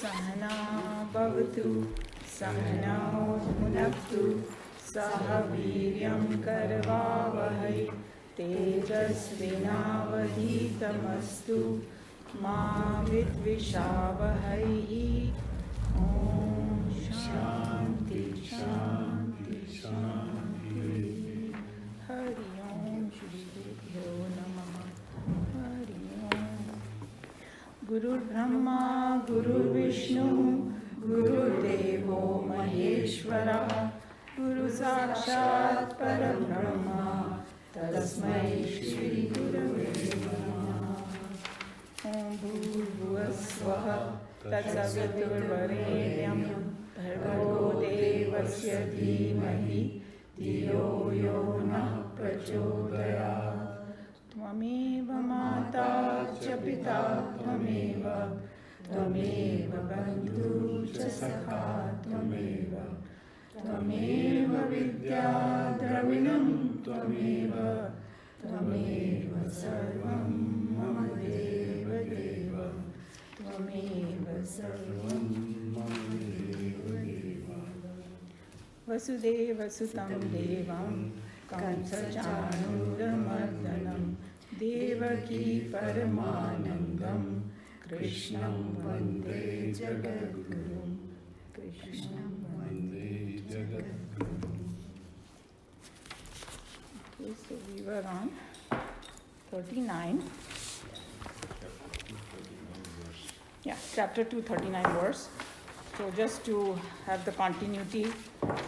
सहना भवतु सहनौ भुनक्तु सह वीर्यं करवावहै तेजस्विनावधीतमस्तु मा विद्विषावहै ॐ शान्ति शान्ति शान्ति हरि ओम श्री गुरुभ्यो नमः हरि ओम गुरुर्ब्रह्मा गुरुर्विष्णु गुरुर्देवो महेश्वरः गुरु साक्षात् परब्रह्म तस्मै श्री गुरवे नमः ओम भूर्भुवस्वः तत्सवितुर्वरेण्यं भर्गो देवस्य धीमहि धियो यो नः प्रचोदयात् त्वमेव माता च पिता त्वमेव बन्धुः च सखा त्वमेव विद्या द्रविणं त्वमेव सर्वं मम देवदेव त्वमेव सर्वं मम देवदेव वसुदेवसुतं देवं कंसचाणूरमर्दनं देवकी परमानन्दं कृष्णं वन्दे जगद्गुरुं कृष्णं वन्दे जगद्गुरुम्. Okay, so we were on 39. Yeah, chapter 2, 39 verse. So just to have the continuity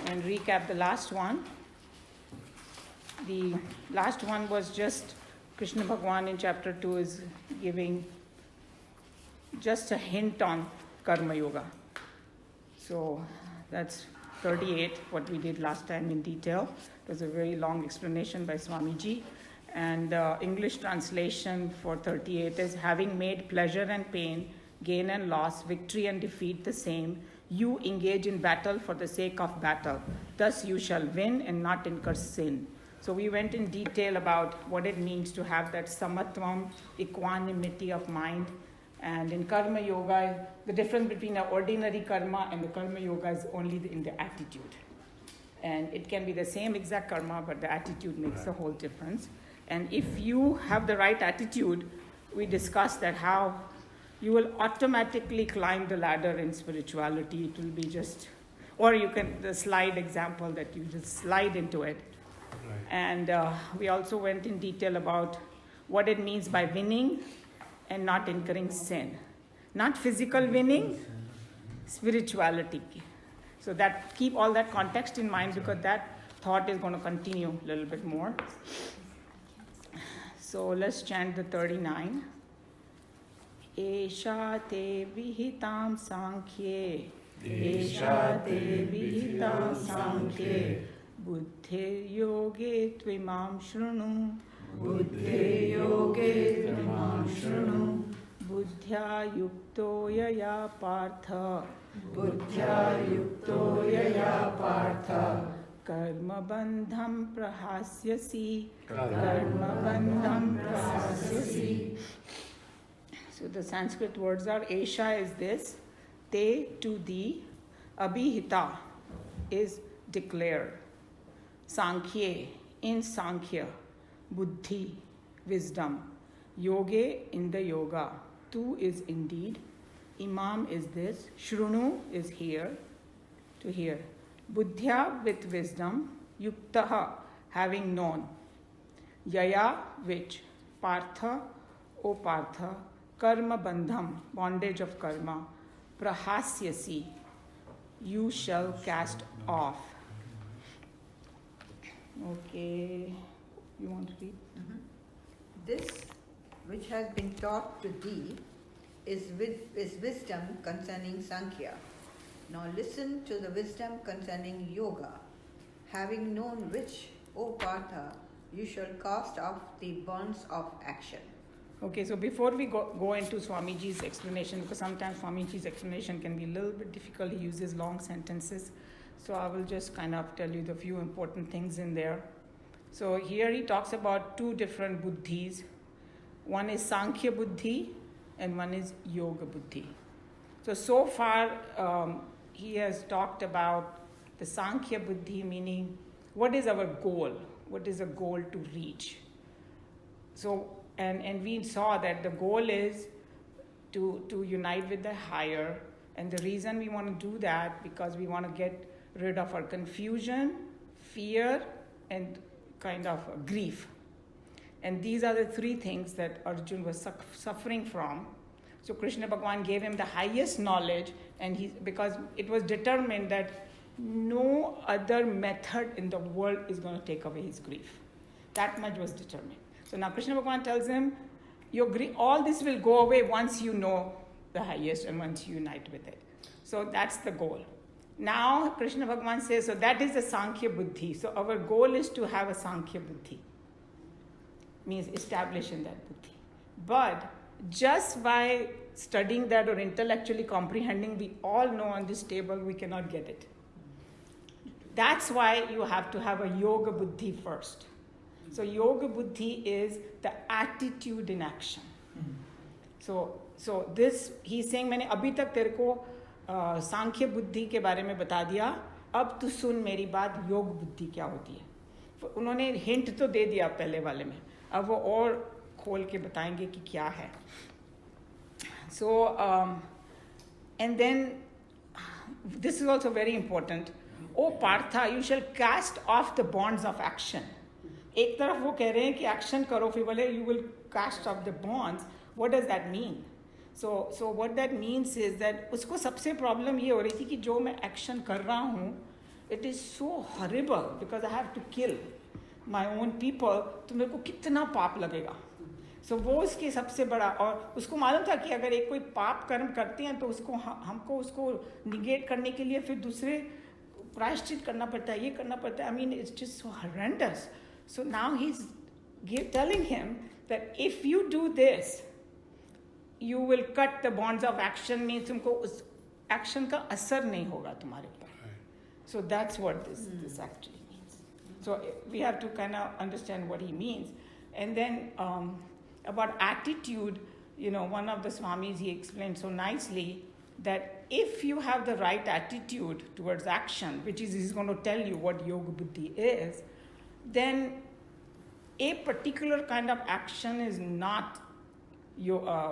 and recap the last one. The last one was just Krishna Bhagwan in chapter 2 is giving just a hint on Karma Yoga. So that's 38, what we did last time in detail. It was a very long explanation by Swamiji. And the English translation for 38 is, having made pleasure and pain, gain and loss, victory and defeat the same, you engage in battle for the sake of battle. Thus you shall win and not incur sin. So we went in detail about what it means to have that samatvam, equanimity of mind. And in Karma Yoga, the difference between an ordinary karma and the Karma Yoga is only in the attitude. And it can be the same exact karma, but the attitude makes a whole difference. And if you have the right attitude, we discussed that how you will automatically climb the ladder in spirituality. It will be just, or you can, the slide example that you just slide into it. Right. And we also went in detail about what it means by winning and not incurring sin. Not physical winning, spirituality. So that, keep all that context in mind, because that thought is going to continue a little bit more. So let's chant the 39. Esha te vihitam sankhye, Esha te vihitam sankhye, Buddhe yoge tvimam shrunu, Buddhe yoge tvimam shrunu, Buddhya yukto yaya partha, Buddhya yukto yaya partha, Karma bandham prahasyasi, Karma bandham prahasyasi. So the Sanskrit words are, Esha is this, Te to thee, Abhihita is declared, Sankhye in Sankhya, Buddhi wisdom, Yoge in the yoga, Tu is indeed, Imam is this, Shrunu is here, to hear, Buddhya with wisdom, Yuktaha having known, Yaya which, Partha O Partha, Karma bandham, bondage of karma, prahasyasi, you shall cast off. Okay, you want to read? Mm-hmm. This which has been taught to thee is wisdom concerning Sankhya. Now listen to the wisdom concerning Yoga. Having known which, O Partha, you shall cast off the bonds of action. Okay, so before we go into Swamiji's explanation, because sometimes Swamiji's explanation can be a little bit difficult, he uses long sentences. So I will just kind of tell you the few important things in there. So here he talks about two different buddhis. One is Sankhya Buddhi and one is Yoga Buddhi. So far, he has talked about the Sankhya Buddhi, meaning what is our goal? What is a goal to reach? So, and we saw that the goal is to unite with the higher. And the reason we want to do that, because we want to get rid of our confusion, fear, and kind of grief. And these are the three things that Arjun was suffering from. So Krishna Bhagavan gave him the highest knowledge, and because it was determined that no other method in the world is going to take away his grief. That much was determined. So now Krishna Bhagavan tells him, your grief, all this will go away once you know the highest and once you unite with it. So that's the goal. Now Krishna Bhagavan says, so that is the Sankhya Buddhi. So our goal is to have a Sankhya Buddhi. Means establish in that Buddhi. But just by studying that or intellectually comprehending, we all know on this table we cannot get it. That's why you have to have a Yoga Buddhi first. So Yoga Buddhi is the attitude in action. So this, he's saying, मैंने अभी तक तेरे को सांख्य बुद्धि के बारे में बता दिया, अब तू सुन मेरी बात, योग बुद्धि क्या होती है. उन्होंने हिंट तो दे दिया पहले वाले में, अब वो और खोल के बताएंगे कि क्या है. So and then this is also very important. O Partha, you shall cast off the bonds of action. एक तरफ वो कह रहे हैं कि एक्शन करो, फिर बोले you will cast off the bonds. What does that mean? So what that means is that उसको सबसे प्रॉब्लम ये हो रही थी कि जो मैं एक्शन कर रहा हूँ, it is so horrible because I have to kill my own people, तो मेरे को कितना पाप लगेगा. So वो उसके सबसे बड़ा, और उसको मालूम था कि अगर एक कोई पाप कर्म करते हैं तो उसको हमको उसको निगेट करने के लिए फिर दूसरे प्रायश्चित करना पड़ता है, ये करना पड़ता है. I mean, it's just so horrendous. So now he's telling him that if you do this, you will cut the bonds of action, means तुमको उस action का असर नहीं होगा तुम्हारे ऊपर. So that's what this actually means. So we have to kind of understand what he means. And then about attitude, one of the Swamis, he explained so nicely that if you have the right attitude towards action, which is he's going to tell you what Yoga Buddhi is, then a particular kind of action is not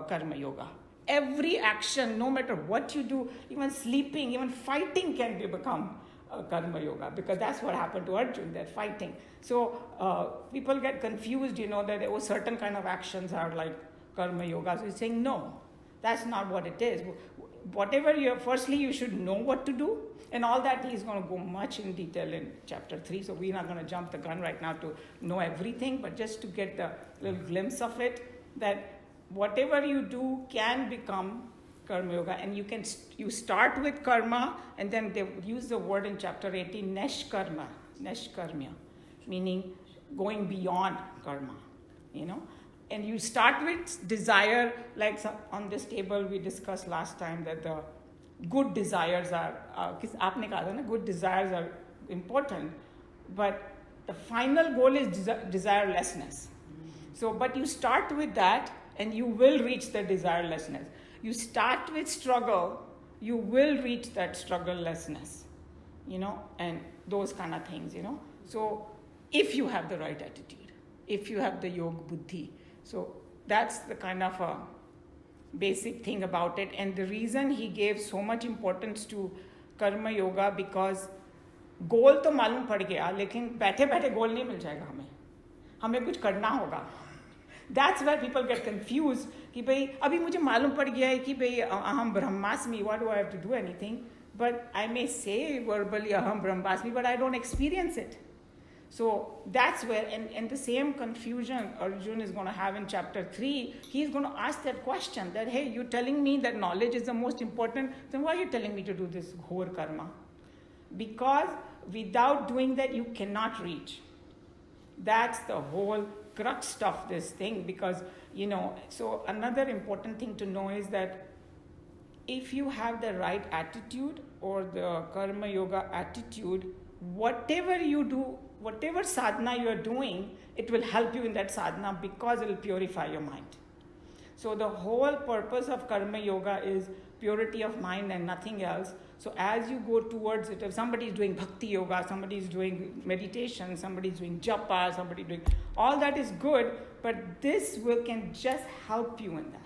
karma yoga. Every action, no matter what you do, even sleeping, even fighting can become karma yoga, because that's what happened to Arjun, that fighting. So people get confused, that certain kind of actions are like karma yoga. So he's saying, no, that's not what it is. Whatever firstly you should know what to do, and all that he's going to go much in detail in chapter 3. So we're not going to jump the gun right now to know everything, but just to get the little glimpse of it, that whatever you do can become karma yoga. And you start with karma, and then they use the word in chapter 18, neshkarma, meaning going beyond karma, And you start with desire, like on this table we discussed last time that the good desires are, aapne kaha tha na, good desires are important, but the final goal is desirelessness. So, but you start with that and you will reach the desirelessness. You start with struggle, you will reach that strugglelessness, and those kind of things, So, if you have the right attitude, if you have the Yoga Buddhi, so that's the kind of a basic thing about it. And the reason he gave so much importance to Karma Yoga, because गोल तो मालूम पड़ गया, लेकिन बैठे बैठे गोल नहीं मिल जाएगा हमें कुछ करना होगा. That's where people get confused कि भाई अभी मुझे मालूम पड़ गया है कि भाई अहम ब्रह्मास्मि, what do I have to do anything? But I may say verbally aham brahmasmi, but I don't experience it. So that's where, and the same confusion Arjun is going to have in chapter 3. He's going to ask that question that, hey, you're telling me that knowledge is the most important, then why are you telling me to do this ghor karma? Because without doing that, you cannot reach. That's the whole crux of this thing, because, so another important thing to know is that if you have the right attitude or the karma yoga attitude, whatever you do, whatever sadhana you are doing, it will help you in that sadhana because it will purify your mind. So the whole purpose of karma yoga is purity of mind and nothing else. So as you go towards it, if somebody is doing bhakti yoga, somebody is doing meditation, somebody is doing japa, somebody doing, all that is good, but this can just help you in that.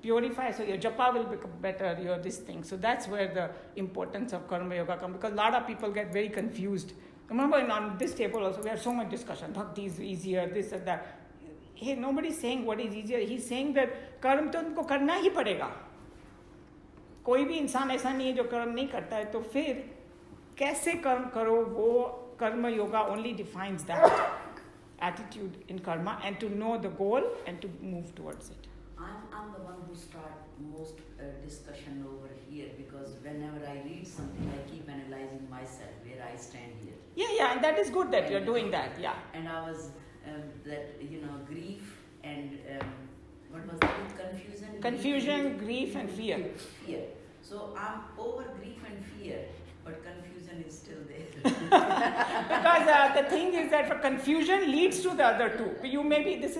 Purify, so your japa will become better, your this thing. So that's where the importance of karma yoga comes, because a lot of people get very confused. Remember, on this table also, we have so much discussion. Bhakti is easier, this and that. Hey, nobody's saying what is easier. He's saying that कर्म तो उनको करना ही पड़ेगा. कोई भी इंसान ऐसा नहीं है जो कर्म नहीं करता है. तो फिर कैसे कर्म करो, वो कर्म yoga only defines that attitude in karma and to know the goal and to move towards it. I'm the one who start most discussion over here, because whenever I read something, I keep analyzing myself, where I stand here. Yeah, and that is good that you're doing that, yeah. And I was, grief and, what was it, confusion? Confusion, grief and fear. Fear. So I'm over grief and fear, but confusion is still there. Because the thing is that for confusion leads to the other two.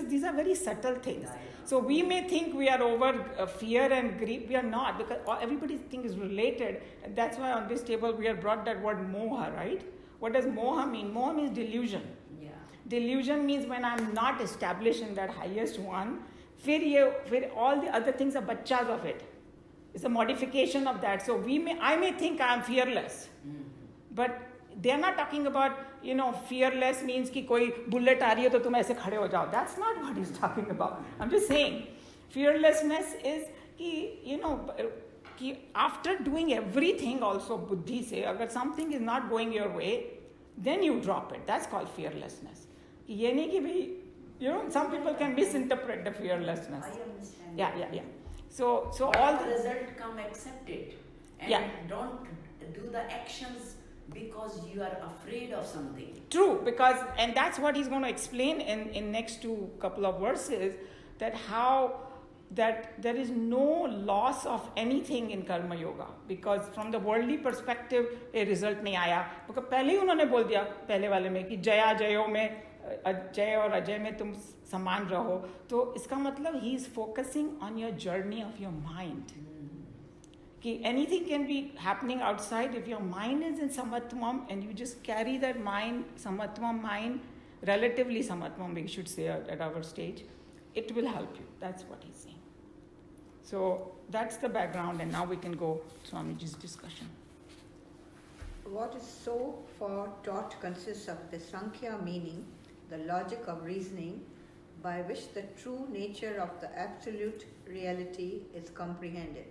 These are very subtle things. So we may think we are over fear and grief. We are not, because everybody's thing is related. And that's why on this table we have brought that word moha, right? What does moha mean? Moha means delusion. Yeah. Delusion means when I'm not established in that highest one, फिर all the other things are bachas of it. It's a modification of that. So I may think I am fearless. Mm-hmm. But they are not talking about, fearless means कि कोई bullet आ रही है तो तुम ऐसे खड़े हो जाओ. That's not what he's talking about. I'm just saying, fearlessness is कि after doing everything also buddhi se, अगर something is not going your way, then you drop it. That's called fearlessness. कि ये नहीं कि भाई, some people can misinterpret the fearlessness. I understand. Yeah. So but all the result come accept it. And don't do the actions because you are afraid of something. True, and that's what he's going to explain in next two couple of verses, that how that there is no loss of anything in karma yoga, because from the worldly perspective a result नहीं आया, because पहले ही उन्होंने बोल दिया पहले वाले में कि जया जयो में अजय और अजय में तुम समान रहो. तो इसका मतलब he is focusing on your journey of your mind. कि anything can be happening outside. If your mind is in samatvam and you just carry that mind, samatvam mind, relatively samatvam we should say at our stage, it will help you. That's what he's saying. So that's the background, and now we can go to Swamiji's discussion. What is so far taught consists of the Sankhya, meaning the logic of reasoning by which the true nature of the absolute reality is comprehended,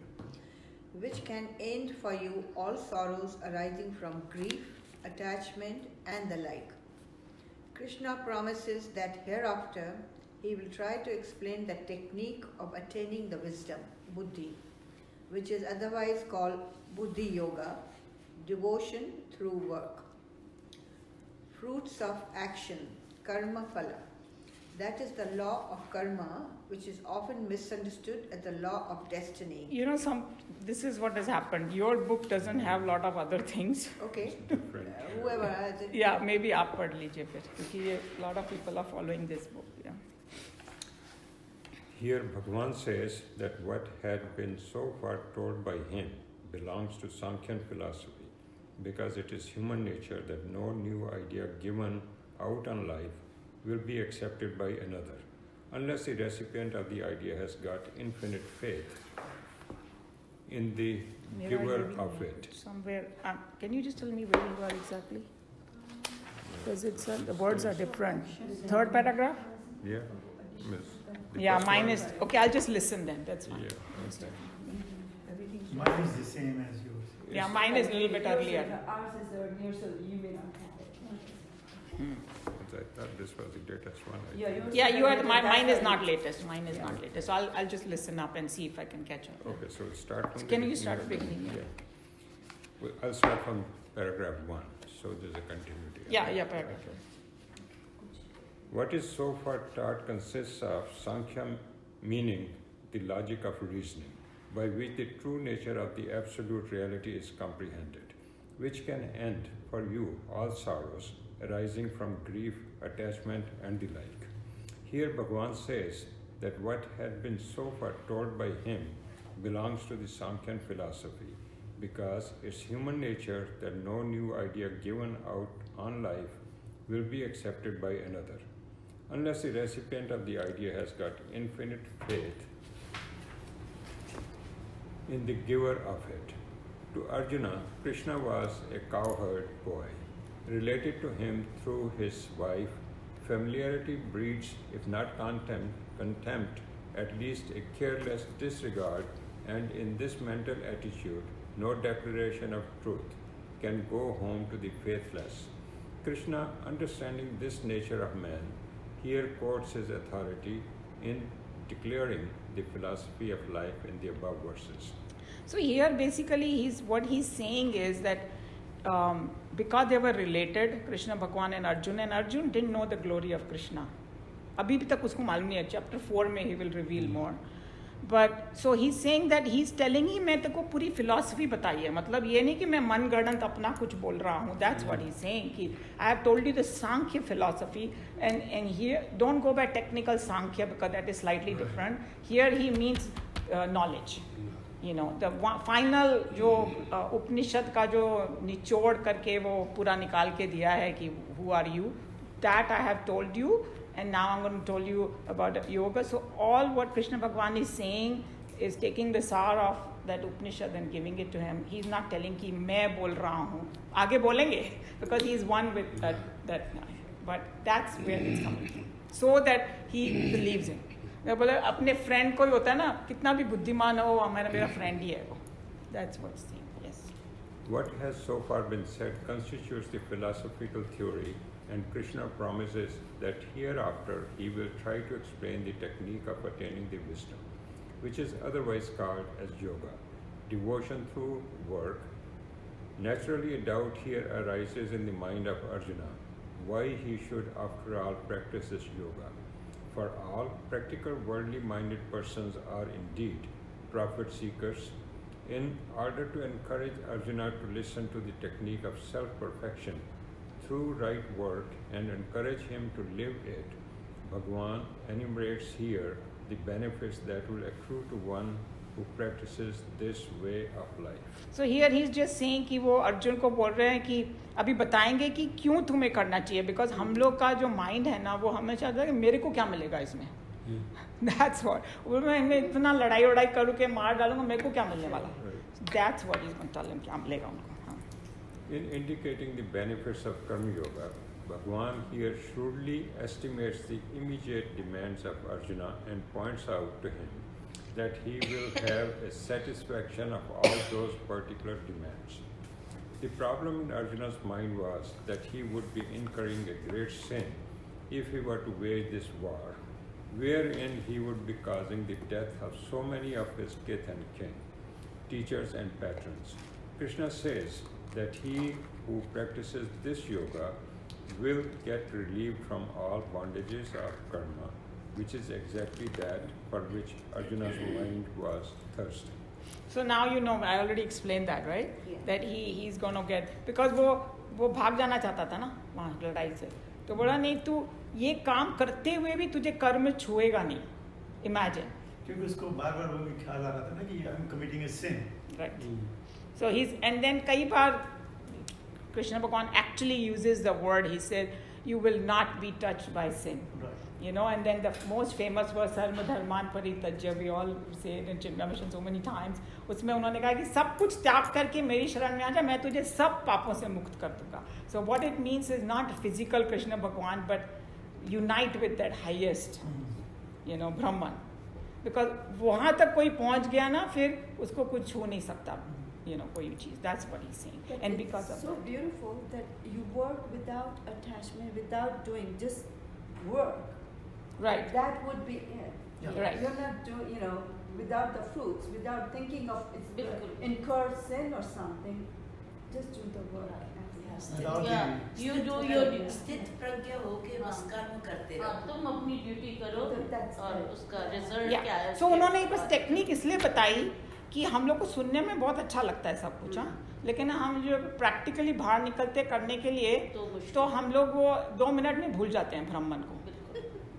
which can end for you all sorrows arising from grief, attachment, and the like. Krishna promises that hereafter he will try to explain the technique of attaining the wisdom, buddhi, which is otherwise called buddhi yoga, devotion through work. Fruits of action, karma phala. That is the law of karma, which is often misunderstood as the law of destiny. This is what has happened. Your book doesn't have a lot of other things. Okay. Whoever has it. Yeah, maybe आप पढ़ लीजिए फिर, क्योंकि a lot of people are following this book. Yeah. Here Bhagavan says that what had been so far told by him belongs to Sankhyan philosophy, because it is human nature that no new idea given out on life will be accepted by another, unless the recipient of the idea has got infinite faith in the giver of it. Somewhere, can you just tell me where you are exactly? Because the words are different. Third paragraph? Yeah, miss. Yeah, mine is, okay, I'll just listen then, that's fine. Yeah. Mine is the same as yours. Yeah, mine is a little bit earlier. Ours is earlier, so you may not have it. I thought this was the latest one. Yeah, Mine is not latest, So I'll just listen up and see if I can catch up. Okay, so start from Can you start at the beginning? Yeah. Well, I'll start from paragraph 1, so there's a continuity. Yeah, paragraph. What is so far taught consists of Sankhya, meaning the logic of reasoning, by which the true nature of the absolute reality is comprehended, which can end for you all sorrows arising from grief, attachment, and the like. Here Bhagavan says that what had been so far told by him belongs to the Sankhyan philosophy, because it's human nature that no new idea given out on life will be accepted by another, unless the recipient of the idea has got infinite faith in the giver of it. To Arjuna, Krishna was a cowherd boy. Related to him through his wife, familiarity breeds, if not contempt, at least a careless disregard, and in this mental attitude, no declaration of truth can go home to the faithless. Krishna, understanding this nature of man, here quotes his authority in declaring the philosophy of life in the above verses. So here basically what he's saying is that because they were related, Krishna Bhagwan and Arjun didn't know the glory of Krishna. अभी भी तक उसको मालूम नहीं है. Chapter 4 में he will reveal more. But so he's saying that he's telling ही मैं तेको पूरी philosophy बताई है. मतलब ये नहीं कि मैं मन गढ़ंत अपना कुछ बोल रहा हूँ. That's what he's saying. कि I have told you the Sankhya philosophy, and here don't go by technical Sankhya because that is slightly different. Here he means knowledge. You know, the final जो उपनिषद का जो निचोड़ करके वो पूरा निकाल के दिया है कि who are you, that I have told you, and now I'm going to tell you about yoga. So all what Krishna Bhagwan is saying is taking the sar of that Upanishad and giving it to him. He's not telling कि मैं बोल रहा हूँ, आगे बोलेंगे, because he is one with that. But that's where it's coming from, so that he believes in. मैं बोले अपने फ्रेंड कोई होता है ना, कितना भी बुद्धिमान हो, हमारा मेरा फ्रेंड ही है वो. That's what's saying. Yes. What has so far been said constitutes the philosophical theory, and Krishna promises that hereafter he will try to explain the technique of attaining the wisdom, which is otherwise called as yoga, devotion through work. Naturally, a doubt here arises in the mind of Arjuna, why he should after all practice this yoga. For all practical worldly-minded persons are indeed profit-seekers. In order to encourage Arjuna to listen to the technique of self-perfection through right work and encourage him to live it, Bhagwan enumerates here the benefits that will accrue to one who practices this way of life. So here he's just saying कि वो अर्जुन को बोल रहे हैं कि अभी बताएंगे कि क्यों तुम्हें करना चाहिए, because हम लोग का जो माइंड है ना वो हमेशा चाहता है कि मेरे को क्या मिलेगा इसमें. That's what. मैं इतना लड़ाई वड़ाई करूँ के मार डालूंगा, मेरे को क्या मिलने वाला. That's what he's going to tell him, क्या मिलेगा उनको. In indicating the benefits of Karma Yoga, Bhagwan here shrewdly estimates the immediate demands of Arjuna and points out to him that he will have a satisfaction of all those particular demands. The problem in Arjuna's mind was that he would be incurring a great sin if he were to wage this war, wherein he would be causing the death of so many of his kith and kin, teachers and patrons. Krishna says that he who practices this yoga will get relieved from all bondages of karma, which is exactly that for which Arjuna's mind was thirsty. So now you know, I already explained that, right? Yeah. That he's going to get, because वो भाग जाना चाहता था ना वहाँ लड़ाई से, तो बोला नहीं तू ये काम करते हुए भी तुझे कर्म छुएगा नहीं. Imagine. क्योंकि उसको बार-बार वो भी ख्याल आ रहा था ना कि I'm committing a sin. Right. So and then कई बार Krishna Bhagwan actually uses the word, he said, you will not be touched by sin. Right. You know, and then the most famous was Sarva Dharman Paritajya, we all say it in Chinmaya Mission so many times. उसमें उन्होंने कहा कि सब कुछ त्याग करके मेरी शरण में आ जा, मैं तुझे सब पापों से मुक्त कर दूंगा. So what it means is not physical Krishna Bhagwan, but unite with that highest, you know, Brahman. Because वहाँ तक कोई पहुँच गया ना, फिर उसको कुछ छू नहीं सकता, you know, कोई चीज़. That's what he's saying. But And it's because of so that. beautiful that you work without attachment, without doing, just work. Right. That would be it. Yeah. Right. You're not doing, you know, without the fruits, without thinking of it's Bilkul. incur sin or something. Just do the work. Without Yeah, the- you do your स्थित प्रज्ञ होके बस कर्म करते रहो. तुम अपनी duty करो और उसका रिजल्ट क्या है. So उन्होंने बस टेक्निक इसलिए बताई कि हम लोग को सुनने में बहुत अच्छा लगता है सब कुछ, हाँ, लेकिन हम जो प्रैक्टिकली बाहर निकलते करने के लिए तो मुश्किल. तो हम लोग वो 2 मिनट में भूल जाते हैं ब्राह्मण को.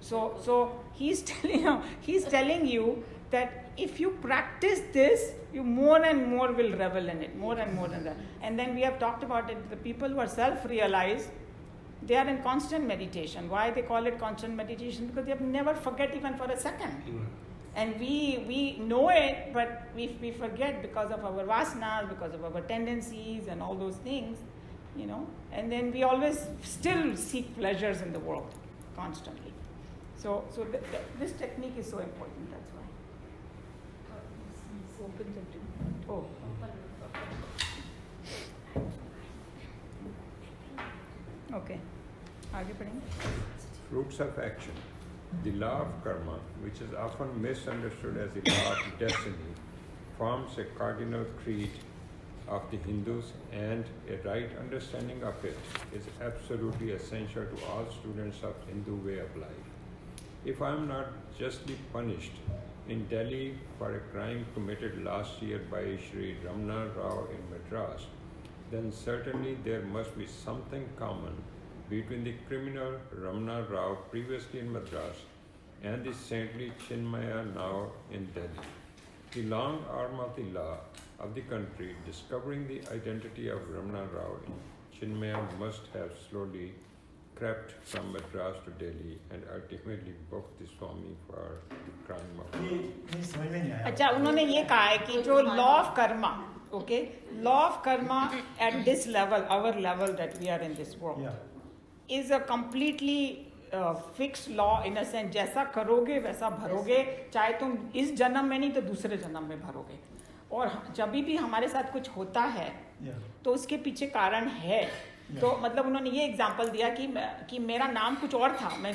So he's telling you that if you practice this, you more and more will revel in it, more and more in that. And then we have talked about it. The people who are self-realized, they are in constant meditation. Why they call it constant meditation? Because they have never forget even for a second. And we know it, but we forget because of our vasanas, because of our tendencies and all those things, And then we always still seek pleasures in the world constantly. So this technique is so important. That's why. Oh. Okay. आगे पढ़ेंगे. Fruits of action. The law of karma, which is often misunderstood as the law of destiny, forms a cardinal creed of the Hindus, and a right understanding of it is absolutely essential to all students of Hindu way of life. If I am not justly punished in Delhi for a crime committed last year by Shri Ramana Rao in Madras, then certainly there must be something common between the criminal Ramana Rao previously in Madras and the saintly Chinmaya now in Delhi. The long arm of the law of the country discovering the identity of Ramana Rao in Chinmaya must have slowly crept from Madras to Delhi and ultimately booked the Swami for the crime of. ये समझ में नहीं आया. अच्छा, उन्होंने ये कहा है कि जो law of Karma, okay, law of karma at this level, our level that we are in this world, is a completely fixed law in a sense. जैसा करोगे वैसा भरोगे, चाहे तुम इस जन्म में नहीं तो दूसरे जन्म में भरोगे. और जब भी हमारे साथ कुछ होता है तो उसके पीछे कारण है. तो मतलब उन्होंने ये एग्जांपल दिया कि मेरा नाम कुछ और था, मैं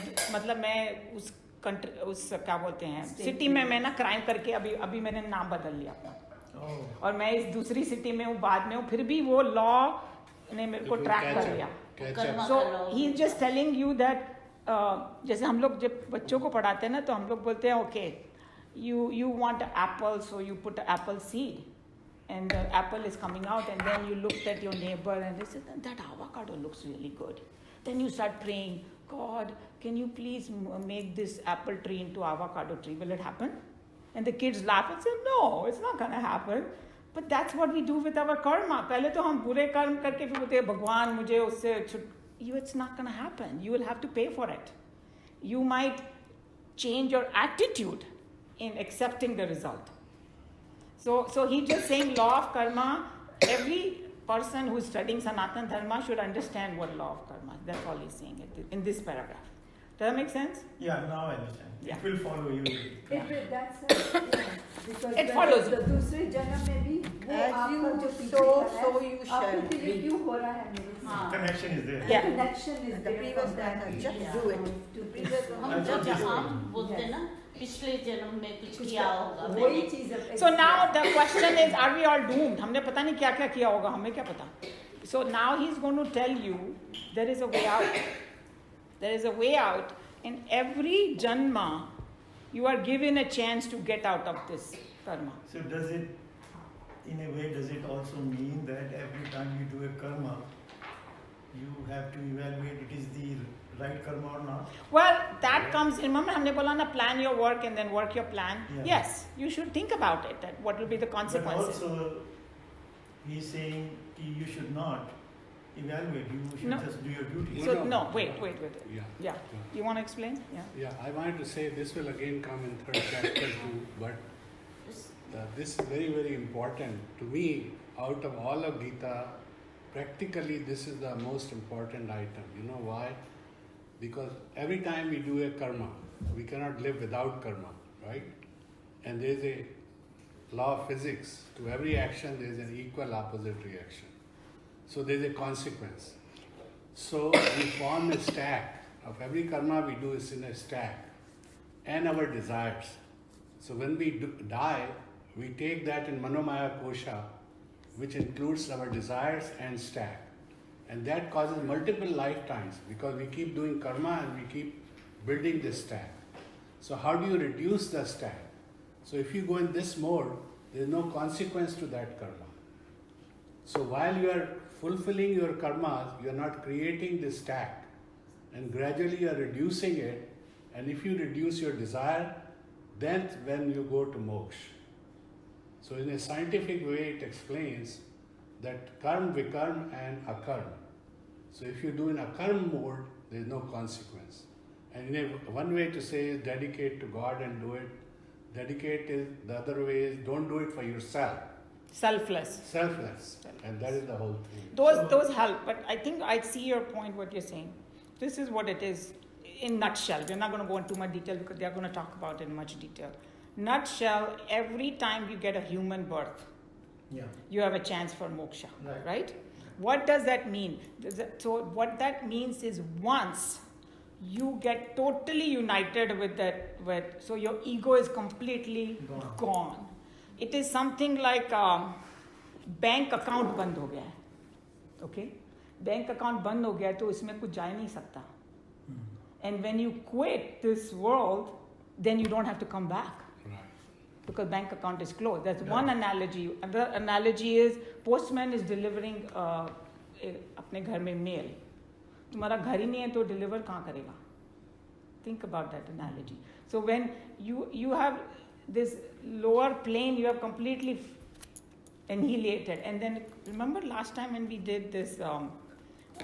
उस कंट्री, उस क्या बोलते हैं सिटी में मैं ना क्राइम करके अभी मैंने नाम बदल लिया अपना, और मैं इस दूसरी सिटी में हूँ, बाद में हूँ, फिर भी वो लॉ ने मेरे को ट्रैक कर लिया. So he is just telling you that जैसे हम लोग जब बच्चों को पढ़ाते हैं ना तो हम लोग बोलते हैं okay you want an apple, so you put an apple seed and the apple is coming out, and then you looked at your neighbor and they said that avocado looks really good. Then you start praying, God, can you please make this apple tree into avocado tree? Will it happen? And the kids laugh and say, no, it's not going to happen. But that's what we do with our karma. पहले तो हम बुरे कर्म करके फिर बोलते हैं भगवान मुझे उससे it's not going to happen. You will have to pay for it. You might change your attitude in accepting the result. So he's just saying law of karma. Every person who is studying Sanatana Dharma should understand what law of karma is. That's all he's saying in this paragraph. Does that make sense? Yeah, now I understand. Yeah. It will follow you. Because it follows the दूसरे जन्म में भी वो As आपका you जो पीछे sow, का है, so you आपको shall फिर ये reap. क्यों हो रहा है मेरे साथ? Connection is there. Yeah. Connection is The there previous from that life, age. just do it. To Previous previous one, हम अच्छा, जब अच्छा। हम बोलते हैं ना पिछले जन्म में कुछ किया होगा वही मैंने. चीज अब So now the question is, are we all doomed? हमने पता नहीं क्या क्या किया होगा, हमें क्या पता. So now he's going to tell you there is a way out. There is a way out. In every janma, you are given a chance to get out of this karma. So does it, in a way, does it also mean that every time you do a karma, you have to evaluate it is the right karma or not? Well, that comes, remember हमने बोला ना, plan your work and then work your plan. Yeah. Yes, you should think about it, that what will be the consequences. But also, he's saying you should not evaluate, you should No. just do your duty. So No. wait. Yeah. You want to explain? Yeah. Yeah, I wanted to say this will again come in third chapter too, but this is very, very important. To me, out of all of Gita, practically this is the most important item. You know why? Because every time we do a karma, we cannot live without karma, right? And there is a law of physics. To every action, there is an equal opposite reaction. So there is a consequence. So we form a stack of every karma we do is in a stack, and our desires. So when we die, we take that in Manomaya Kosha, which includes our desires and stack. And that causes multiple lifetimes because we keep doing karma and we keep building this stack. So how do you reduce the stack? So if you go in this mode, there is no consequence to that karma. So while you are fulfilling your karmas, you are not creating this stack, and gradually you are reducing it, And if you reduce your desire, then when you go to moksha. So in a scientific way, it explains that karma, vikarma and akarma. So if you do in akarma mode, there is no consequence. And one way to say is dedicate to God and do it. Dedicate is, the other way is don't do it for yourself. Selfless. Selfless. And that is the whole thing. Those help, but I think I see your point, what you're saying. This is what it is in nutshell. We're not going to go into much detail because they're going to talk about it in much detail. Nutshell, every time you get a human birth, you have a chance for moksha, right? What does that mean? So what that means is once you get totally united with so your ego is completely gone. It is something like bank account बंद हो गया है, okay? Bank account बंद हो गया है तो इसमें कुछ जा ही नहीं सकता. And when you quit this world, then you don't have to come back. Because bank account is closed. That's one analogy. Another analogy is postman is delivering अपने घर में mail. तुम्हारा घर ही नहीं है तो deliver कहाँ करेगा? Think about that analogy. So when you have this lower plane, you have completely annihilated. And then remember last time when we did this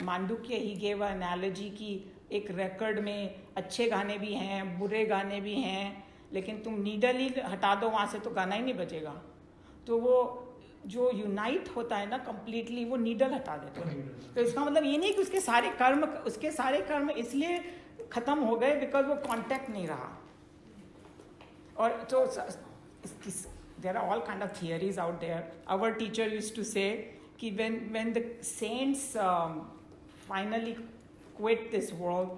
Mandukya, he gave an analogy कि एक record में अच्छे गाने भी हैं, बुरे गाने भी हैं, लेकिन तुम नीडल ही हटा दो वहाँ से तो गाना ही नहीं बजेगा. तो वो जो यूनाइट होता है ना कंप्लीटली, वो नीडल हटा देते हैं. तो इसका मतलब ये नहीं कि उसके सारे कर्म इसलिए खत्म हो गए बिकॉज वो कांटेक्ट नहीं रहा. और तो there are all kind of theories out there. Our teacher used to say कि when the saints finally quit this world,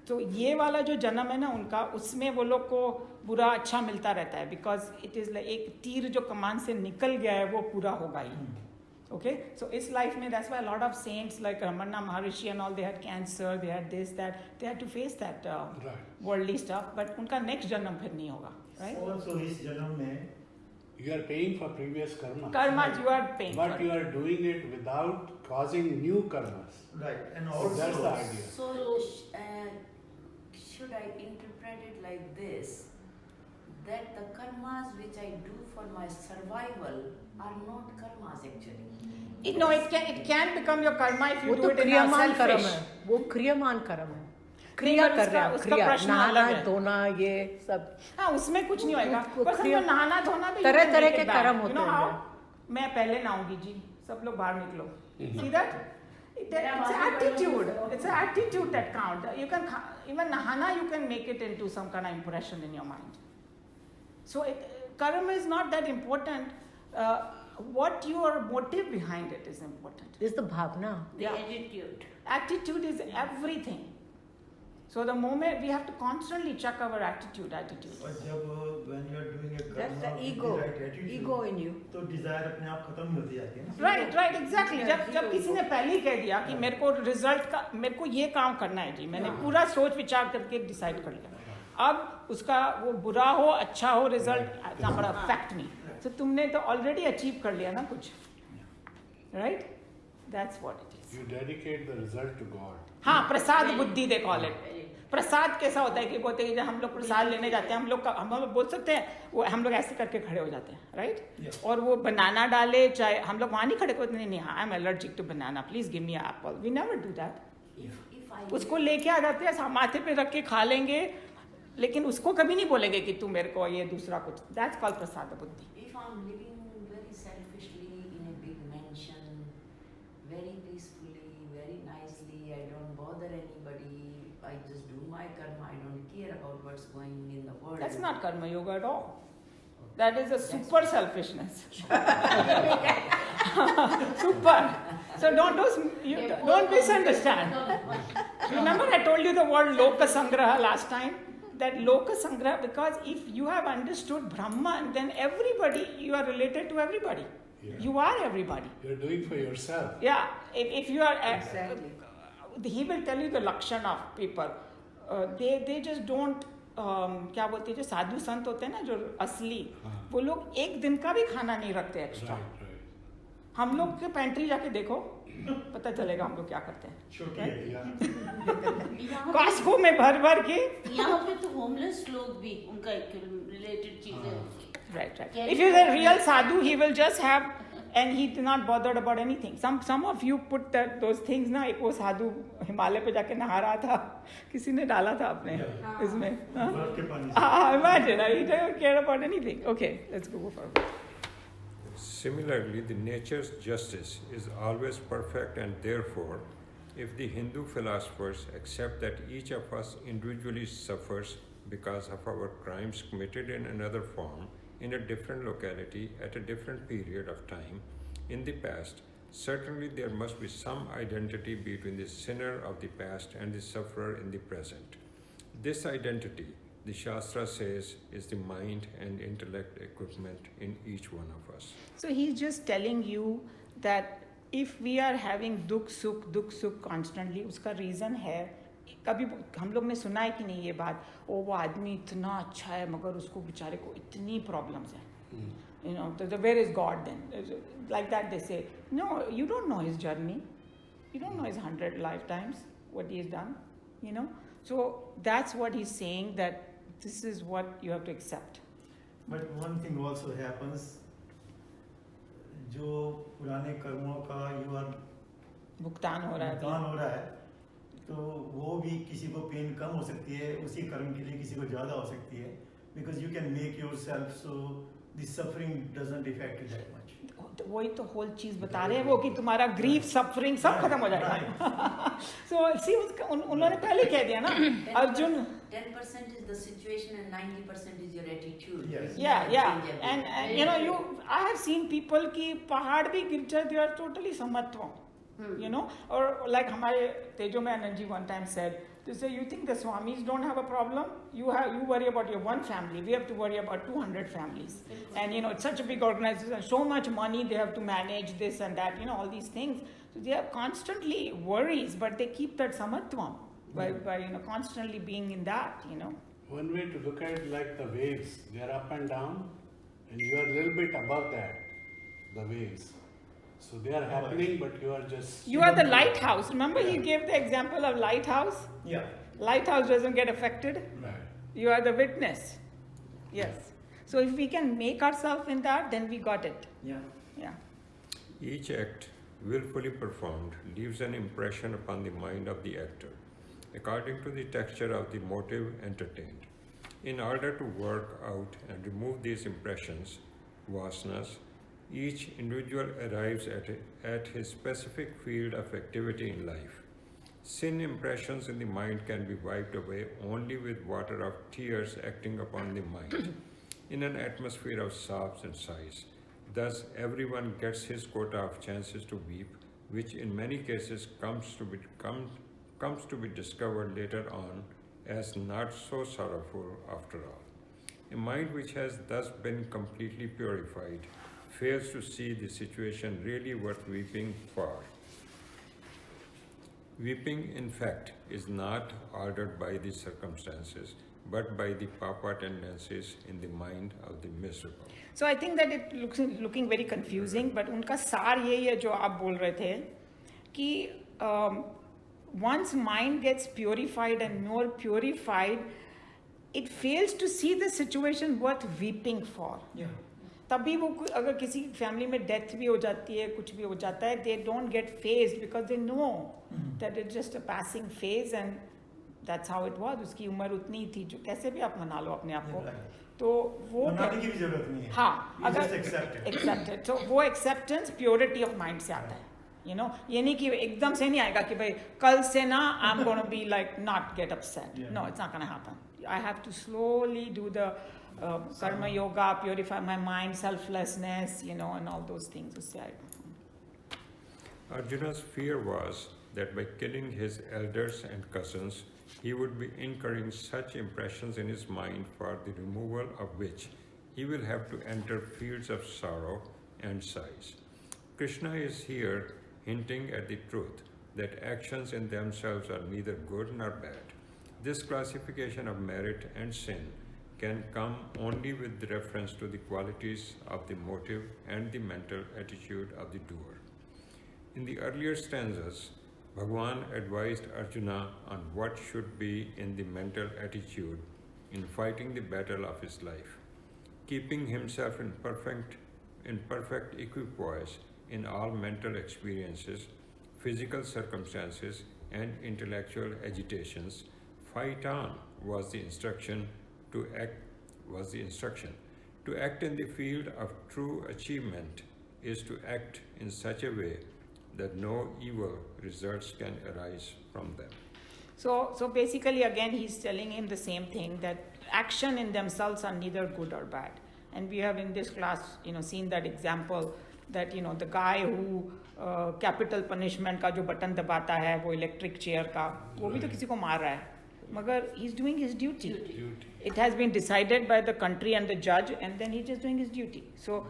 तो ये वाला जो जन्म है ना उनका, उसमें वो लोग को बुरा अच्छा मिलता रहता है because it is like एक तीर जो कमान से निकल गया है वो पूरा होगा ही. Okay, so इस life में that's why a lot of saints like Ramana Maharishi and all, they had cancer, they had this, that, they had to face that worldly stuff, but उनका next जन्म फिर नहीं होगा, right? Also इस जन्म में you are paying for previous karma. Karmas you are paying but for. You are doing it without causing new karmas. Right, and So also that's the idea. So, should I interpret it like this? That the karmas which I do for my survival are not karmas actually. No, it can become your karma if you वो do तो it in a क्रियामान कर्म selfish. है, वो क्रियामान कर्म है. क्रिया कर रहे हैं, उसका क्रिया, प्रश्न नहाना अलग है. धोना ये सब. हाँ, उसमें कुछ नहीं होएगा. पर क्रिया- समझो नहाना धोना भी तरह तरह के कर्म कर्म होते हैं. मैं पहले नहाऊंगी जी, सब लोग बाहर निकलो. See that? It's attitude. It's an attitude that counts. You can even nahana, you can make it into some kind of impression in your mind. So karma is not that important. What your motive behind it is important. This is the bhavna. The attitude. Attitude is everything. So the moment we have to constantly check our attitude. और जब when you are doing a That's karma the with ego. the right attitude, Ego in you. तो desire अपने आप खत्म होती जाती है ना. Right, exactly. जब किसी ने पहले ही कह दिया कि मेरे को रिजल्ट का, मेरे को ये काम करना है जी, मैंने पूरा सोच विचार करके डिसाइड कर लिया. अब उसका वो बुरा हो अच्छा हो रिजल्ट इतना बड़ा फैक्ट नहीं. तो तुमने तो ऑलरेडी अचीव कर लिया ना कुछ. Right, that's what it is. You dedicate the result to God. हाँ, प्रसाद बुद्धि दे कॉल इट. प्रसाद कैसा होता है कि बोलते हैं जब हम लोग प्रसाद लेने जाते हैं, हम लोग बोल सकते हैं वो हम लोग ऐसे करके खड़े हो जाते हैं, राइट? और वो बनाना डाले चाहे हम लोग वहाँ नहीं खड़े होते, नहीं I am allergic to banana, please give me apple. We never do that. उसको लेके आ जाते हैं, माथे पे रख के खा लेंगे, लेकिन उसको कभी नहीं बोलेंगे कि तू मेरे को ये दूसरा कुछ. दैट्स कॉल्ड प्रसाद बुद्धि. If I'm living very selfishly in a big mansion, very peacefully, very nicely, I don't bother anybody, I just do my karma, I don't care about what's going in the world. That's not karma yoga at all. That is a super selfishness. Super. So don't misunderstand. Remember I told you the word Loka Sangraha last time? That Loka Sangraha, because if you have understood Brahman, then everybody, you are related to everybody. Yeah. You are everybody. You're doing for yourself. Yeah. If you are... Exactly. He will tell you the lakshan of people. They just don't... क्या बोलते हैं जो साधु संत होते हैं ना जो असली, वो लोग एक दिन का भी खाना नहीं रखते एक्स्ट्रा. हम लोग के पेंट्री जाके देखो, पता चलेगा हम लोग क्या करते हैं. छोटी है यहाँ कॉस्को में भर भर के. यहाँ पे तो होमलेस लोग भी उनका रिलेटेड चीजें होती हैं. Right. Can If you he's a have real like- sadhu, he will just have, and he's not bothered about anything. Some of you put those things ना, एक वो साधु हिमालय पे जाके नहा रहा था, किसी ने डाला था अपने इसमें. बर्फ के पानी से. Imagine, he doesn't care about anything. Okay, let's go forward. Similarly, the nature's justice is always perfect, and therefore, if the Hindu philosophers accept that each of us individually suffers because of our crimes committed in another form, in a different locality, at a different period of time, in the past, certainly there must be some identity between the sinner of the past and the sufferer in the present. This identity, the Shastra says, is the mind and intellect equipment in each one of us. So he's just telling you that if we are having dukh sukh constantly, उसका reason है. कभी हम लोग ने सुना है कि नहीं ये बात, ओ वो आदमी इतना अच्छा है मगर उसको बेचारे को इतनी प्रॉब्लम्स है. You know, where is God then? Like that they say. No, you don't know his journey. You don't know his 100 lifetimes, what he has done, you know. So that's what he's saying, that this is what you have to accept. But one thing also happens, जो पुराने कर्मों का भुगतान हो रहा है. भुगतान हो रहा है, तो वो भी किसी को पेन कम हो सकती है, उसी कर्म के लिए किसी को ज़्यादा हो सकती है. Because you can make yourself so the suffering doesn't affect you that much. वही तो होल चीज बता रहे हैं वो कि तुम्हारा ग्रीफ सफरिंग सब खत्म हो जाएगा. So see, उन्होंने पहले कह दिया ना, Arjun. 10% is the situation and 90% is your attitude. Yes. Yeah. And you know, I have seen people कि पहाड़ भी गिर जाए, they are totally samatva. You know, or like हमारे तेजो में Anand ji one time said, they say, you think the Swamis don't have a problem? You worry about your one family. We have to worry about 200 families. And you know, it's such a big organization, so much money they have to manage this and that, you know, all these things. So they have constantly worries, but they keep that samatvam by you know, constantly being in that, you know. One way to look at it like the waves, they are up and down, and you are a little bit above that, the waves. So they are happening, but you are just... You are the lighthouse. Remember he gave the example of lighthouse? Yeah. Lighthouse doesn't get affected. Right. You are the witness. Yes. So if we can make ourselves in that, then we got it. Yeah. Each act, willfully performed, leaves an impression upon the mind of the actor, according to the texture of the motive entertained. In order to work out and remove these impressions, vasanas, each individual arrives at his specific field of activity in life. Sin impressions in the mind can be wiped away only with water of tears acting upon the mind, in an atmosphere of sobs and sighs. Thus, everyone gets his quota of chances to weep, which in many cases comes to be discovered later on as not so sorrowful after all. A mind which has thus been completely purified fails to see the situation really worth weeping for. Weeping, in fact, is not ordered by the circumstances, but by the papa tendencies in the mind of the miserable. So I think that it looks looking very confusing, but उनका सार यही है जो आप बोल रहे थे कि once mind gets purified and more purified, it fails to see the situation worth weeping for. Yeah. तभी वो अगर किसी फैमिली में डेथ भी हो जाती है, कुछ भी हो जाता है, they don't get phased because they know that it's just a passing phase and that's how it was. उसकी उम्र उतनी थी, जो कैसे भी आप मना लो अपने आप को, तो वो मनाने की भी जरूरत नहीं है. हाँ, You अगर just accept it. accepted, तो वो acceptance purity of mind से आता है. You know, ये नहीं कि एकदम से नहीं आएगा कि भाई कल से ना I'm gonna be like not get upset. Yeah. No, it's not gonna happen. I have to slowly do the karma yoga, purify my mind, selflessness, you know, and all those things. Arjuna's fear was that by killing his elders and cousins, he would be incurring such impressions in his mind for the removal of which he will have to enter fields of sorrow and sighs. Krishna is here hinting at the truth that actions in themselves are neither good nor bad. This classification of merit and sin can come only with reference to the qualities of the motive and the mental attitude of the doer. In the earlier stanzas, Bhagwan advised Arjuna on what should be in the mental attitude in fighting the battle of his life, keeping himself in perfect equipoise in all mental experiences, physical circumstances, and intellectual agitations. Fight on was the instruction. To act in the field of true achievement is to act in such a way that no evil results can arise from them. So basically, again, he's telling him the same thing, that action in themselves are neither good or bad. And we have in this class, seen that example that, the guy who capital punishment का जो button दबाता है, वो electric chair का, वो भी तो किसी को मार रहा है. मगर he's doing his duty. It has been decided by the country and the judge, and then he's just doing his duty. So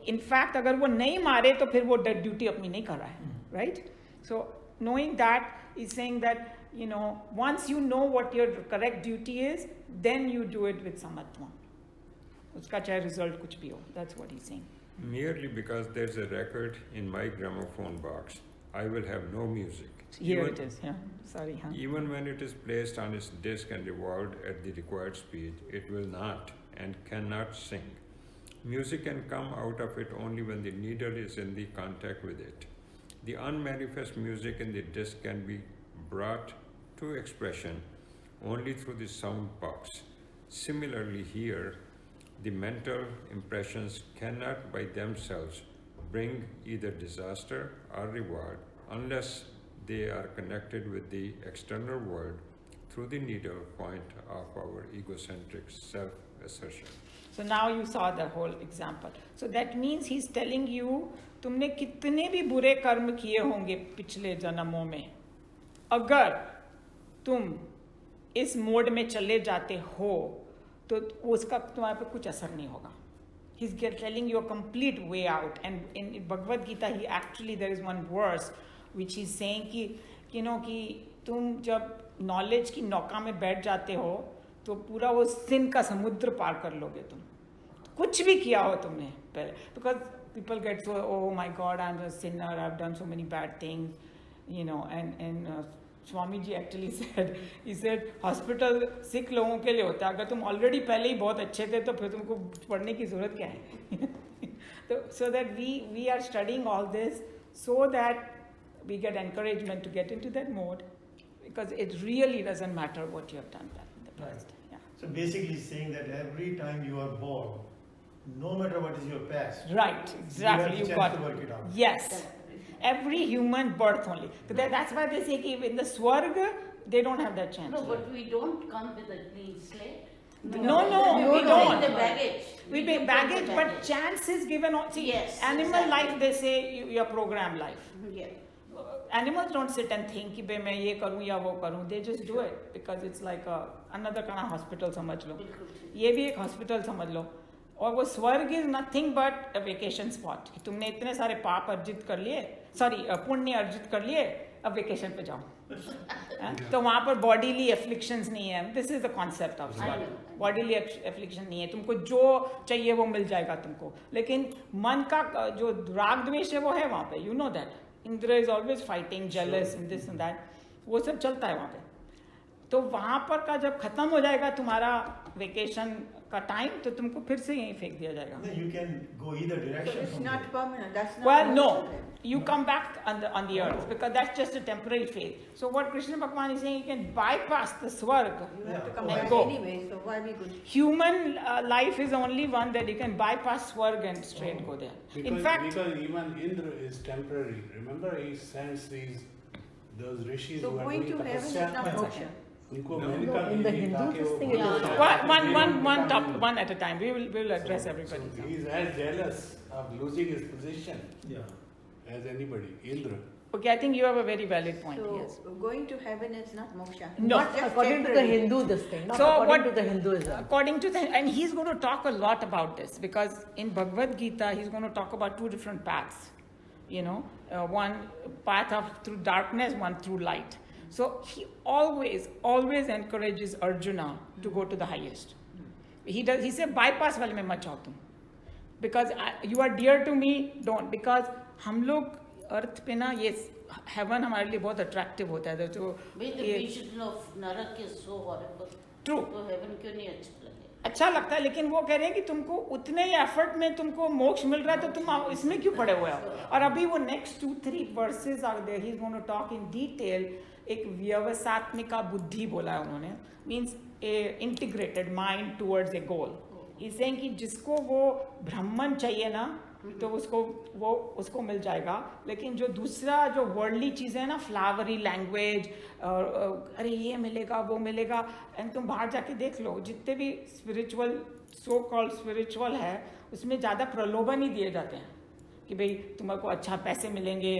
in fact, अगर वो नहीं मारे तो फिर वो duty अपनी नहीं कर रहा है, right? So knowing that, he's saying that, once you know what your correct duty is, then you do it with samatva. उसका चाहे result कुछ भी हो. That's what he's saying. Merely because there's a record in my gramophone box, I will have no music. Here it is, yeah. Sorry, huh? Even when it is placed on its disc and revolved at the required speed, it will not and cannot sing. Music can come out of it only when the needle is in the contact with it. The unmanifest music in the disc can be brought to expression only through the sound box. Similarly here, the mental impressions cannot by themselves bring either disaster or reward unless they are connected with the external world through the needle point of our egocentric self-assertion. So now you saw the whole example. So that means he's telling you, तुमने कितने भी बुरे कर्म किए होंगे पिछले जन्मों में, अगर तुम इस मोड में चले जाते हो तो उसका तुम्हारे पे कुछ असर नहीं होगा. He's telling you a complete way out. And in Bhagavad Gita, there is one verse which he's saying कि तुम जब knowledge की नौका में बैठ जाते हो तो पूरा वो sin का समुद्र पार कर लोगे तुम. कुछ भी किया हो तुमने पहले. Because people get so, oh my God, I'm a sinner, I've done so many bad things, and Swami ji actually said, he said, hospital sick लोगों के लिए होता है. अगर तुम already पहले ही बहुत अच्छे थे तो फिर तुमको पढ़ने की ज़रूरत क्या है? So that we are studying all this so that we get encouragement to get into that mode, because it really doesn't matter what you have done back in the past. Yeah. So basically saying that every time you are born, no matter what is your past, right, exactly, you have a chance to work it out. Yes. Every human birth only. So that's why they say in the Swarga, they don't have that chance. No, but we don't come with a clean slate. No, we We don't. bring the baggage. We bring baggage, but chance is given. See, Yes, animal exactly. life, they say your program life. Yeah. Animals don't sit and think कि बे मैं ये करूँ या वो करूँ. They just do it because it's like another kind of hospital समझ लो. ये भी एक hospital समझ लो. और वो स्वर्ग is nothing but a vacation spot. कि तुमने इतने सारे पाप अर्जित कर लिए, पुण्य अर्जित कर लिए, अब वेकेशन पे जाओ. तो वहाँ पर bodily afflictions नहीं है. This is the concept of स्वर्ग. Bodily affliction नहीं है. तुमको जो चाहिए वो मिल जाएगा तुमको. लेकिन मन का जो राग द्वेष है वो है वहाँ पे. You know that. Indra is always fighting, jealous, and this and that. वो सब चलता है वहाँ पे. तो वहाँ पर का जब खत्म हो जाएगा तुम्हारा वेकेशन का टाइम तो तुमको फिर से यहीं फेंक दिया जाएगा. No, you can go either direction. It's not permanent. That's not. Well, no, permanent. you come back on the earth because that's just a temporary phase. So what Krishna Bhagavan is saying, you can bypass the swarga. You have to come And back go. anyway, so why we good? Human life is only one that you can bypass swarga and straight go there. Because, In fact, because even Indra is temporary. Remember, he sends those rishis So who are going doing to heaven is tapasya. not moksha. उनको No, medical in the नहीं Hindu ताकि this वो thing बोल is जाए। one at a time. We will address everybody. So he is as jealous of losing his position Yeah. as anybody. Indra. Okay, I think you have a very valid point. So Yes. going to heaven is not moksha. No. Not just According to the temporary. Hindu, this thing. Not So according what- to the Hinduism. According to and he's going to talk a lot about this because in Bhagavad Gita he's going to talk about two different paths. One path of through darkness, one through light. So he always encourages Arjuna to go to the highest. ही से bypass वाले में मत जाओ तुम, because you are dear to me, don't, because हम लोग अर्थ पे ना ये हेवन हमारे लिए बहुत अट्रैक्टिव होता है, तो भाई the vision of नरक is so horrible. True. तो हेवन क्यों नहीं अच्छा लगे? अच्छा लगता है, लेकिन वो कह रहे हैं कि तुमको उतने ही एफर्ट में तुमको मोक्ष मिल रहा है, तो तुम इसमें क्यों पड़े हुए हो? और अभी वो next 2-3 verses are there, he is going to talk in detail. एक व्यवसात्मिका बुद्धि बोला है उन्होंने, means a integrated mind towards a goal. He saying कि जिसको वो ब्राह्मण चाहिए ना, तो उसको मिल जाएगा, लेकिन जो दूसरा जो वर्ल्डली चीज़ें हैं ना, फ्लावरी लैंग्वेज, अरे ये मिलेगा वो मिलेगा, एंड तुम बाहर जाके देख लो जितने भी स्पिरिचुअल, सो कॉल्ड स्पिरिचुअल है, उसमें ज़्यादा प्रलोभन ही दिए जाते हैं कि भाई तुम्हारे को अच्छा पैसे मिलेंगे,